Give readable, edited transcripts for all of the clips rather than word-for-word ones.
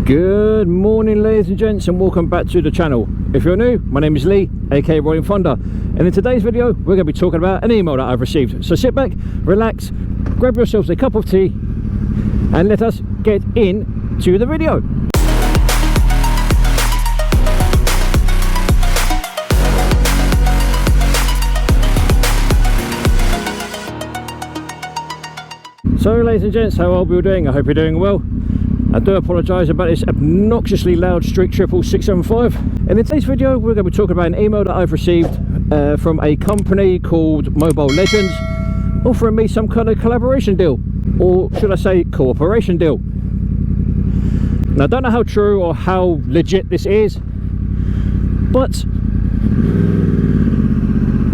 Good morning, ladies and gents, and welcome back to the channel. If you're new, my name is Lee, aka Rollin Thunder, and in today's video we're going to be talking about an email that I've received. So sit back, relax, grab yourselves a cup of tea and let us get into the video. So ladies and gents, how are we all doing? I hope you're doing well. I do apologise about this obnoxiously loud Street Triple 675. And in today's video we're going to be talking about an email that I've received from a company called Mobile Legends, offering me some kind of collaboration deal, or should I say cooperation deal. Now I don't know how true or how legit this is, but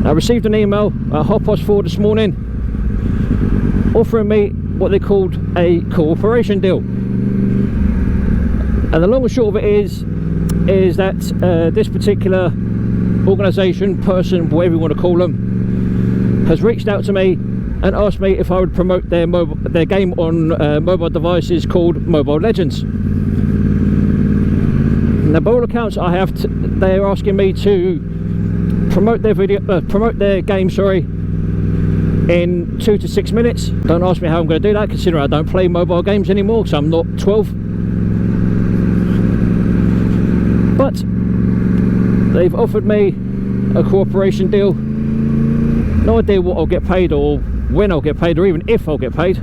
I received an email at 4:30 this morning offering me what they called a cooperation deal. And the long and short of it is that this particular organisation, person, whatever you want to call them, has reached out to me and asked me if I would promote their game on mobile devices called Mobile Legends. Now, by all accounts, they're asking me to promote their game, in 2 to 6 minutes. Don't ask me how I'm going to do that, considering I don't play mobile games anymore because I'm not 12. But they've offered me a cooperation deal. No idea what I'll get paid, or when I'll get paid, or even if I'll get paid.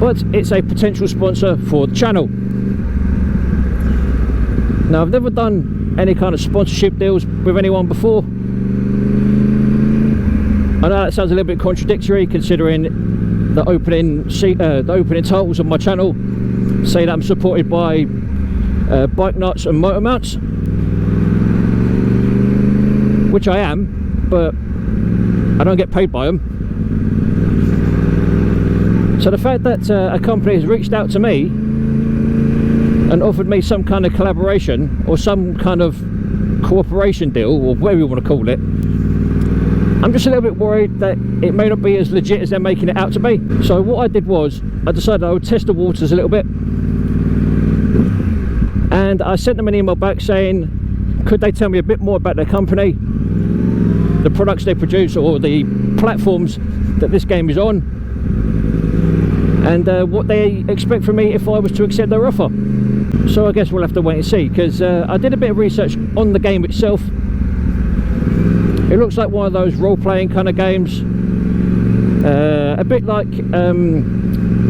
But it's a potential sponsor for the channel. Now, I've never done any kind of sponsorship deals with anyone before. I know that sounds a little bit contradictory, considering the opening titles of my channel say that I'm supported by Bike Nuts and MOTOMOUNTS, which I am, but I don't get paid by them. So the fact that a company has reached out to me and offered me some kind of collaboration or some kind of cooperation deal, or whatever you want to call it, I'm just a little bit worried that it may not be as legit as they're making it out to be. So what I did was, I decided I would test the waters a little bit, and I sent them an email back saying, could they tell me a bit more about their company, the products they produce, or the platforms that this game is on, and what they expect from me if I was to accept their offer. So I guess we'll have to wait and see, because I did a bit of research on the game itself. It looks like one of those role-playing kind of games, a bit like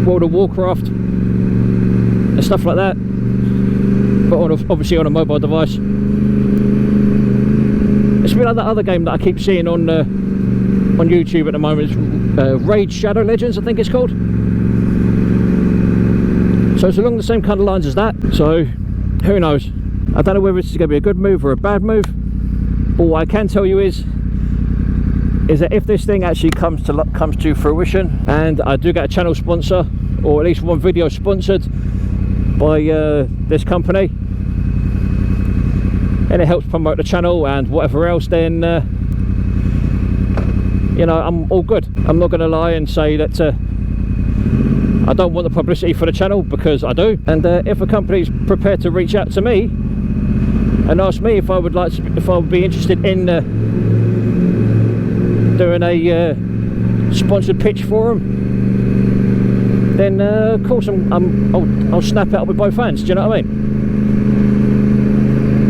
World of Warcraft and stuff like that, but obviously on a mobile device. It's a bit like that other game that I keep seeing on YouTube at the moment. It's Raid Shadow Legends, I think it's called. So it's along the same kind of lines as that. So who knows? I don't know whether this is going to be a good move or a bad move. But what I can tell you is that if this thing actually comes to fruition, and I do get a channel sponsor, or at least one video sponsored by this company, and it helps promote the channel and whatever else, then you know, I'm all good. I'm not going to lie and say that I don't want the publicity for the channel, because I do. And if a company's prepared to reach out to me and ask me if I would be interested in doing a sponsored pitch for them, then of course I'll snap it up with both hands. Do you know what I mean?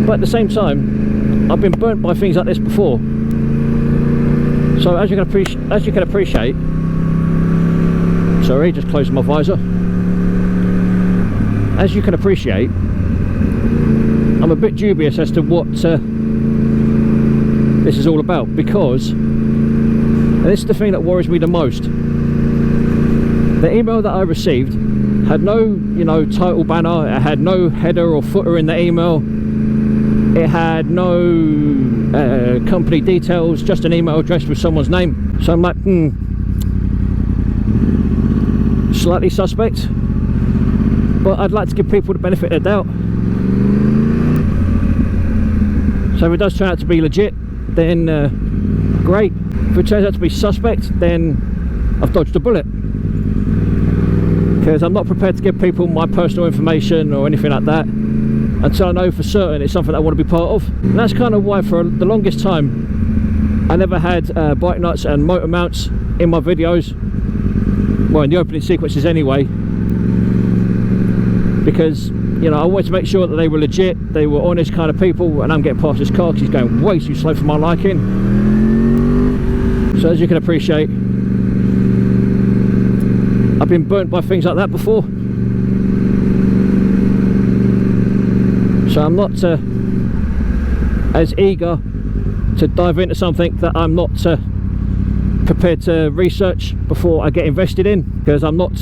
But at the same time, I've been burnt by things like this before. So as you can appreciate, sorry, just closed my visor. As you can appreciate, I'm a bit dubious as to what this is all about, because, and this is the thing that worries me the most, the email that I received had no, title banner, it had no header or footer in the email, it had no company details, just an email address with someone's name. So I'm like, slightly suspect, but I'd like to give people the benefit of the doubt. So if it does turn out to be legit, then great. If it turns out to be suspect, then I've dodged a bullet. because I'm not prepared to give people my personal information or anything like that until I know for certain it's something I want to be part of. And that's kind of why for the longest time I never had bike nuts and motor mounts in my videos, well, in the opening sequences anyway, because, you know, I wanted to make sure that they were legit, they were honest kind of people. And I'm getting past this car because he's going way too slow for my liking. So as you can appreciate, I've been burnt by things like that before. So I'm not as eager to dive into something that I'm not prepared to research before I get invested in, because I'm not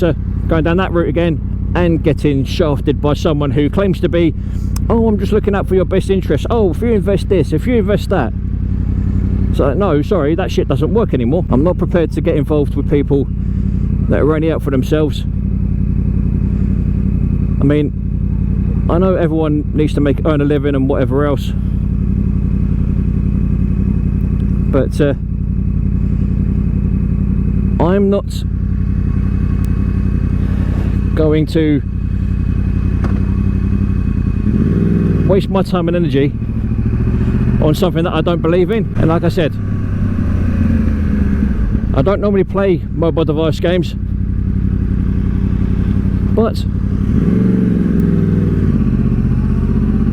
going down that route again and getting shafted by someone who claims to be, oh, I'm just looking out for your best interest, oh, if you invest this, if you invest that. So no, sorry, that shit doesn't work anymore. I'm not prepared to get involved with people that are only out for themselves. I mean, I know everyone needs to earn a living and whatever else, but I'm not going to waste my time and energy on something that I don't believe in. And like I said, I don't normally play mobile device games, but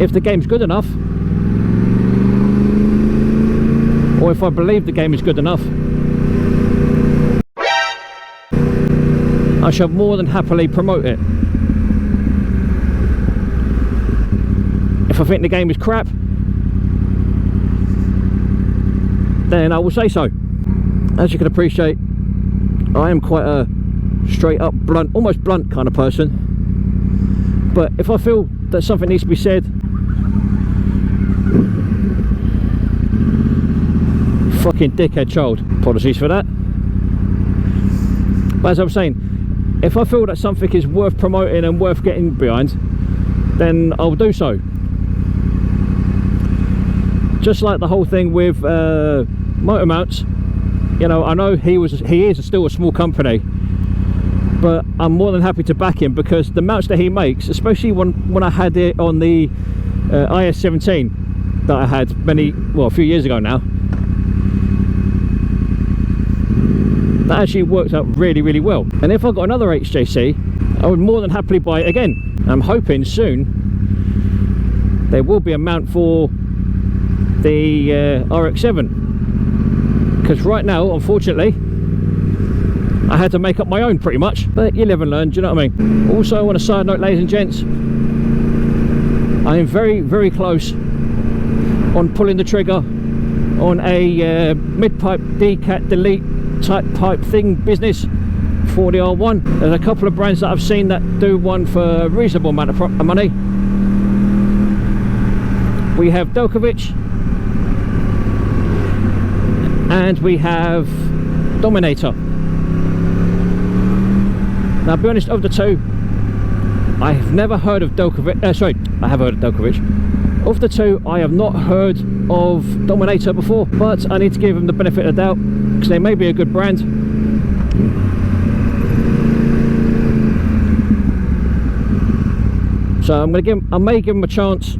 if the game's good enough, or if I believe the game is good enough, I shall more than happily promote it. If I think the game is crap, then I will say so. As you can appreciate, I am quite a straight up, blunt, almost blunt kind of person. But if I feel that something needs to be said, fucking dickhead child, apologies for that. But as I was saying, if I feel that something is worth promoting and worth getting behind, then I'll do so. Just like the whole thing with MOTOMOUNTS, you know, I know he is still a small company, but I'm more than happy to back him, because the mounts that he makes, especially when I had it on the IS-17 that I had a few years ago now, that actually worked out really, really well. And if I got another HJC, I would more than happily buy it again. I'm hoping soon there will be a mount for the RX-7, because right now, unfortunately, I had to make up my own pretty much. But you live and learn, do you know what I mean? Also, on a side note, ladies and gents, I am very, very close on pulling the trigger on a mid-pipe decat delete type pipe thing business for the R1. There's a couple of brands that I've seen that do one for a reasonable amount of money. We have Delkovich and we have Dominator. Now, to be honest, of the two, I have never heard of Delkovich. Sorry, I have heard of Delkovich. Of the two, I have not heard of Dominator before, but I need to give them the benefit of the doubt, because they may be a good brand. So I may give them a chance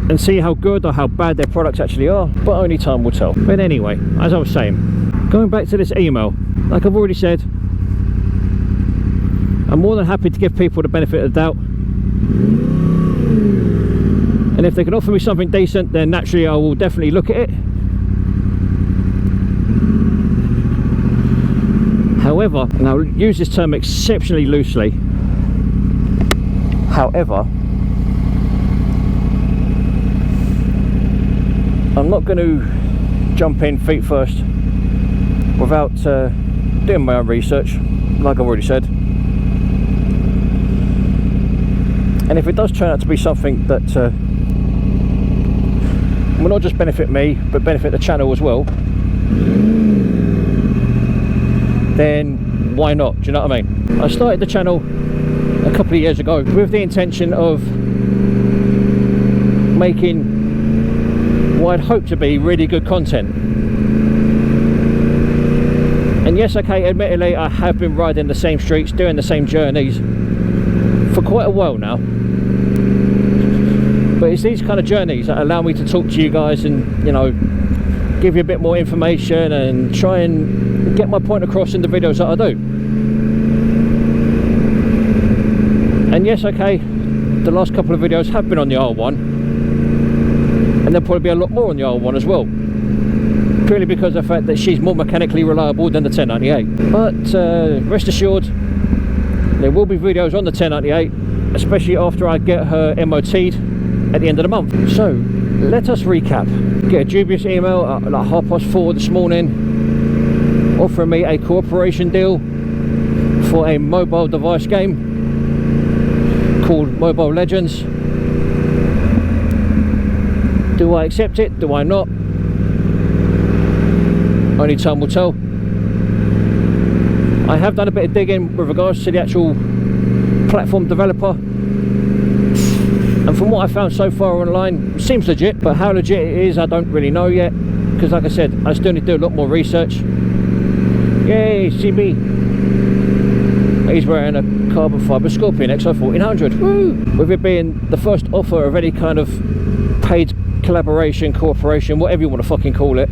and see how good or how bad their products actually are, but only time will tell. But anyway, as I was saying, going back to this email, like I've already said, I'm more than happy to give people the benefit of the doubt, and if they can offer me something decent, then naturally I will definitely look at it. However, and I'll use this term exceptionally loosely, however, I'm not going to jump in feet first without doing my own research, like I've already said. And if it does turn out to be something that will not just benefit me, but benefit the channel as well, then why not? Do you know what I mean? I started the channel a couple of years ago with the intention of making what I'd hope to be really good content. And And yes, okay, admittedly, I have been riding the same streets, doing the same journeys for quite a while now. But it's these kind of journeys that allow me to talk to you guys and, you know, give you a bit more information and try and get my point across in the videos that I do. And yes, okay, the last couple of videos have been on the R1, and there'll probably be a lot more on the R1 as well, purely because of the fact that she's more mechanically reliable than the 1098. But rest assured, there will be videos on the 1098, especially after I get her MOT'd at the end of the month. So let us recap. Get a dubious email at like 4:30 this morning offering me a cooperation deal for a mobile device game called Mobile Legends. Do I accept it? Do I not? Only time will tell. I have done a bit of digging with regards to the actual platform developer, and from what I found so far online, it seems legit, but how legit it is I don't really know yet, because like I said, I still need to do a lot more research. Yay, CB! He's wearing a carbon fibre Scorpion XO 1400. Woo! With it being the first offer of any kind of paid collaboration, cooperation, whatever you want to fucking call it,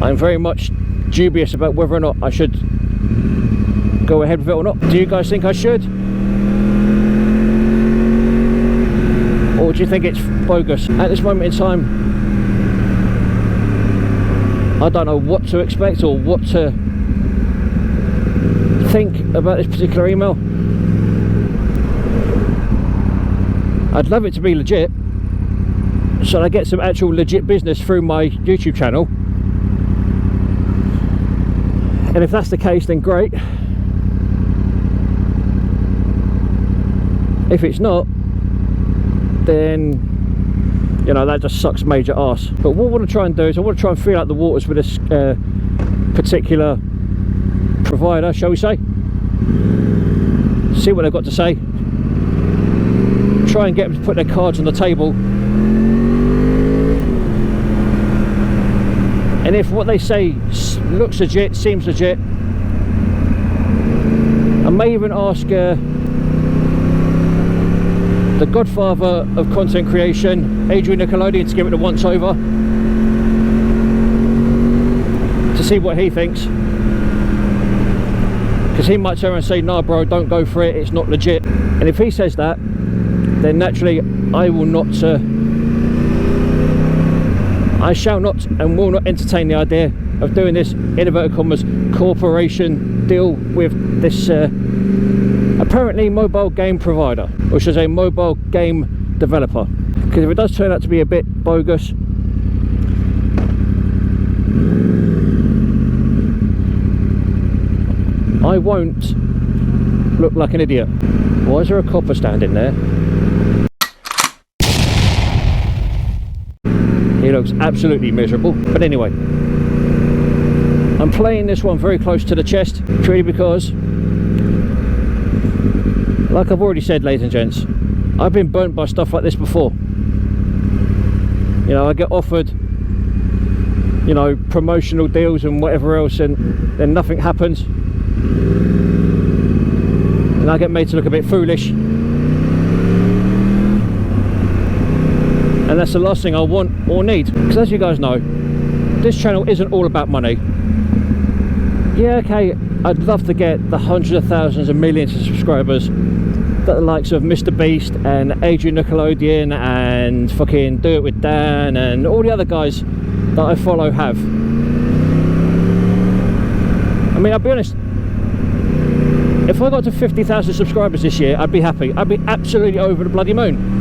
I'm very much dubious about whether or not I should go ahead with it or not. Do you guys think I should? Or do you think it's bogus? At this moment in time, I don't know what to expect or what to think about this particular email. I'd love it to be legit, so I get some actual legit business through my YouTube channel. And if that's the case, then great. If it's not, then, you know, that just sucks major arse. But what I want to try and do is I want to try and feel out the waters with this particular provider, shall we say. See what they've got to say. Try and get them to put their cards on the table. And if what they say looks legit, seems legit, I may even ask the godfather of content creation, Adrian Nickelodeon, to give it a once over to see what he thinks, because he might turn around and say, nah bro, don't go for it, it's not legit. And if he says that, then naturally I will not I shall not and will not entertain the idea of doing this, in inverted commas, corporation deal with this apparently mobile game provider, which is a mobile game developer. Because if it does turn out to be a bit bogus, I won't look like an idiot. Why is there a copper standing there? He looks absolutely miserable. But anyway, I'm playing this one very close to the chest, purely because, like I've already said, ladies and gents, I've been burnt by stuff like this before. You know, I get offered, you know, promotional deals and whatever else, and then nothing happens, and I get made to look a bit foolish. And that's the last thing I want or need, because as you guys know, this channel isn't all about money. Yeah, okay, I'd love to get the hundreds of thousands and millions of subscribers that the likes of Mr. Beast and Adrian Nickelodeon and fucking Do It With Dan and all the other guys that I follow have. I mean, I'll be honest, if I got to 50,000 subscribers this year, I'd be happy. I'd be absolutely over the bloody moon.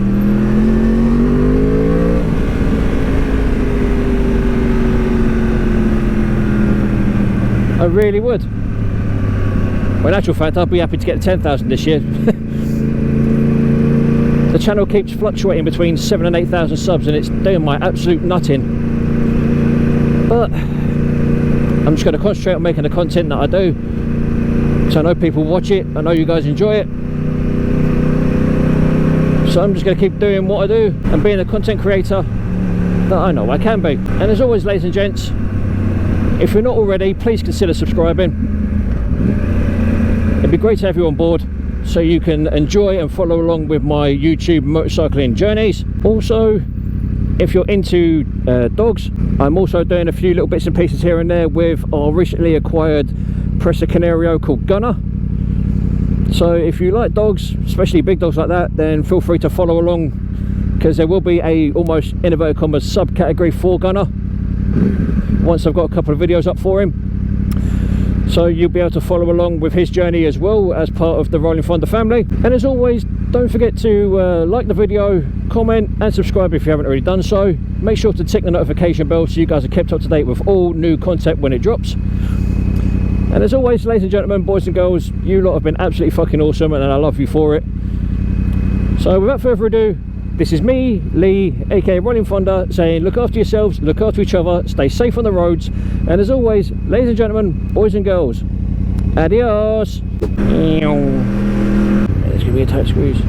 I really would. Well, in actual fact, I'd be happy to get to 10,000 this year. The channel keeps fluctuating between 7,000 and 8,000 subs, and it's doing my absolute nutting. But I'm just going to concentrate on making the content that I do, so I know people watch it, I know you guys enjoy it. So I'm just going to keep doing what I do and being the content creator that I know I can be. And as always, ladies and gents, If you're not already, please consider subscribing. It'd be great to have you on board so you can enjoy and follow along with my YouTube motorcycling journeys. Also, if you're into dogs, I'm also doing a few little bits and pieces here and there with our recently acquired Presa Canario called Gunner. So if you like dogs, especially big dogs like that, then feel free to follow along, because there will be a almost in inverted commas subcategory for Gunner once I've got a couple of videos up for him. So you'll be able to follow along with his journey as well as part of the Rollin Thunder family. And as always, don't forget to like the video, comment and subscribe if you haven't already done so. Make sure to tick the notification bell so you guys are kept up to date with all new content when it drops. And as always, ladies and gentlemen, boys and girls, you lot have been absolutely fucking awesome, and I love you for it. So without further ado, this is me, Lee, aka Rollin Thunder, saying look after yourselves, look after each other, stay safe on the roads, and as always, ladies and gentlemen, boys and girls, adios. There's going to be a tight squeeze.